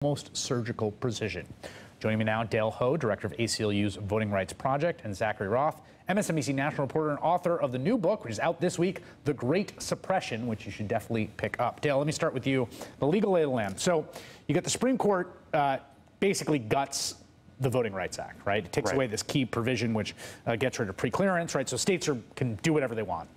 almost surgical precision. Joining me now, Dale Ho, director of ACLU's Voting Rights Project, and Zachary Roth, MSNBC national reporter and author of the new book, which is out this week, The Great Suppression, which you should definitely pick up. Dale, let me start with you. The legal lay of the land. So you get the Supreme Court basically guts the Voting Rights Act, right? It takes away this key provision which gets rid of preclearance, right? So states can do whatever they want.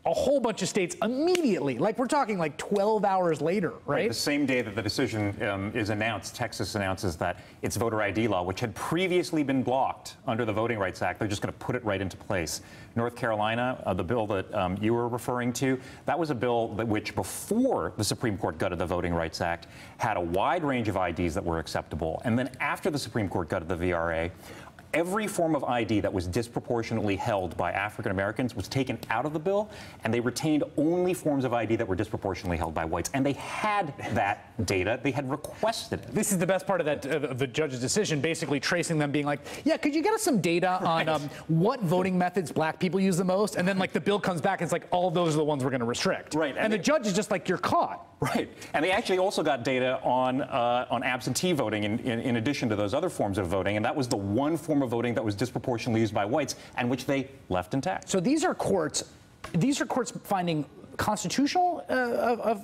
A whole bunch of states immediately, like we're talking like 12 hours later, right? The same day that the decision is announced, Texas announces that its voter ID law, which had previously been blocked under the Voting Rights Act, they're just going to put it right into place. North Carolina, the bill that you were referring to, that was a bill which before the Supreme Court gutted the Voting Rights Act had a wide range of IDs that were acceptable. And then after the Supreme Court gutted the VRA, every form of ID that was disproportionately held by African Americans was taken out of the bill, and they retained only forms of ID that were disproportionately held by whites. And they had that data. They had requested it. This is the best part of that of the judge's decision, basically tracing them, being like, yeah, could you get us some data on what voting methods black people use the most? And then like the bill comes back and it's like, all those are the ones we're going to restrict. Right. And the judge is just like, you're caught. Right. And they actually also got data on absentee voting in addition to those other forms of voting. And that was the one form of voting that was disproportionately used by whites and which they left intact. So these are courts finding constitutional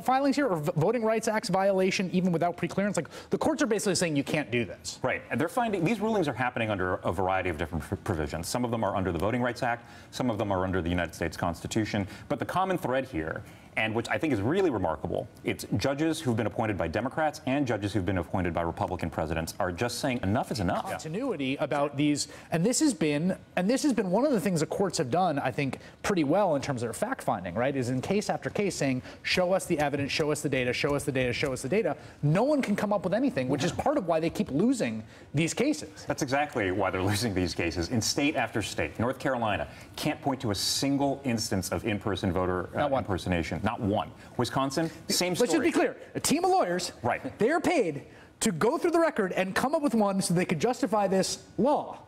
filings here, or Voting Rights Act's violation even without preclearance. Like the courts are basically saying you can't do this. Right. And they're finding these rulings are happening under a variety of different provisions. Some of them are under the Voting Rights Act. Some of them are under the United States Constitution. But the common thread here, and which I think is really remarkable, it's judges who've been appointed by Democrats and judges who've been appointed by Republican presidents are just saying enough is enough. Continuity about these, and this has been one of the things the courts have done, I think, pretty well in terms of their fact finding, right? Is in case after case saying, show us the evidence, show us the data, show us the data, show us the data. No one can come up with anything, which is part of why they keep losing these cases. That's exactly why they're losing these cases. In state after state, North Carolina can't point to a single instance of in-person voter impersonation. Not one. Wisconsin, same story. Let's just be clear. A team of lawyers, right? They're paid to go through the record and come up with one so they could justify this law.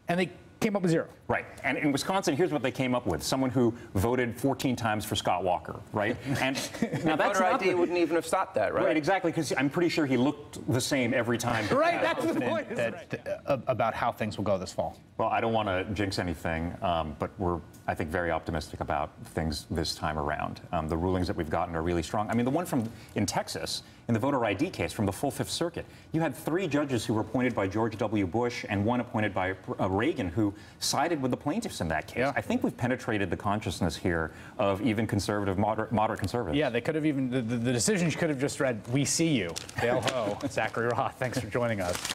And they came up with zero. Right. And in Wisconsin, here's what they came up with. Someone who voted 14 times for Scott Walker, right? And now that's voter ID wouldn't even have stopped that, right? Right, exactly, because I'm pretty sure he looked the same every time. Right, that's the point. About how things will go this fall. Well, I don't want to jinx anything, but we're, I think, very optimistic about things this time around. The rulings that we've gotten are really strong. I mean, the one in Texas, in the voter ID case from the full Fifth Circuit, you had 3 judges who were appointed by George W. Bush and 1 appointed by Reagan who sided with the plaintiffs in that case. Yeah. I think we've penetrated the consciousness here of even conservative, moderate conservatives. Yeah, they could have even, the decisions could have just read, we see you. Dale Ho, Zachary Roth, thanks for joining us.